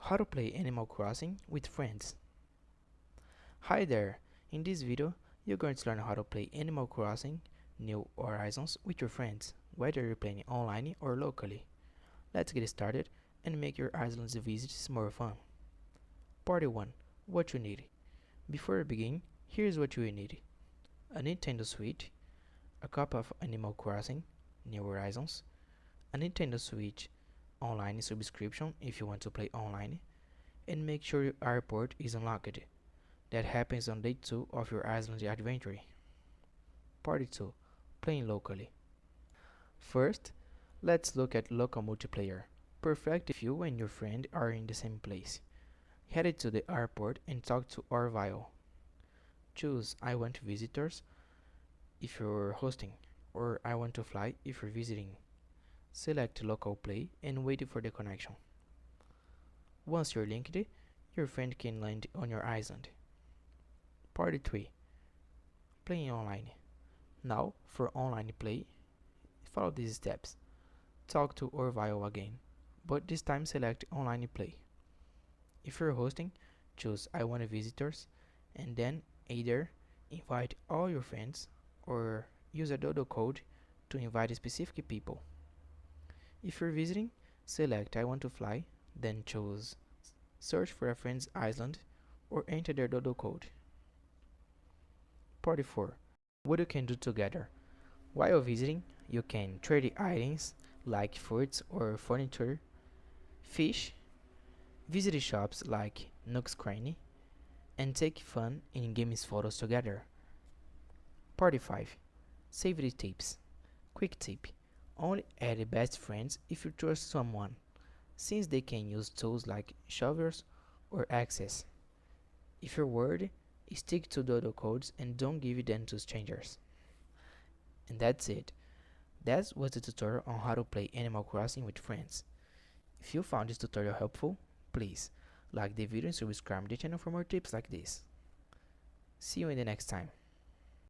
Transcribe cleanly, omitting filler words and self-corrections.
How to play Animal Crossing with friends. Hi there! In this video, you're going to learn how to play Animal Crossing New Horizons with your friends, whether you're playing online or locally. Let's get started and make your island's visits more fun. Party 1. What you need. Before we begin, here's what you will need. A Nintendo Switch, a copy of Animal Crossing New Horizons, a Nintendo Switch online subscription if you want to play online, and make sure your airport is unlocked. That happens on day 2 of your island adventure. Party 2. Playing locally. First, let's look at local multiplayer. Perfect if you and your friend are in the same place. Head to the airport and talk to Orville. Choose I want visitors if you're hosting, or I want to fly if you're visiting. Select local play and wait for the connection. Once you're linked, your friend can land on your island. Party 3. Playing online. Now, for online play, follow these steps. Talk to Orville again, but this time select online play. If you're hosting, choose I want visitors, and then either invite all your friends or use a dodo code to invite specific people. If you're visiting, select I want to fly, then choose search for a friend's island or enter their dodo code. Party 4. What you can do together. While visiting, you can trade items like fruits or furniture, fish, visit shops like Nook's Cranny, and take fun in games photos together. Party 5. Safety tips. Quick tip. Only add best friends if you trust someone, since they can use tools like shovels or axes. If you're worried, stick to dodo codes and don't give them to strangers. And that's it. That was the tutorial on how to play Animal Crossing with friends. If you found this tutorial helpful, please like the video and subscribe to the channel for more tips like this. See you in the next time.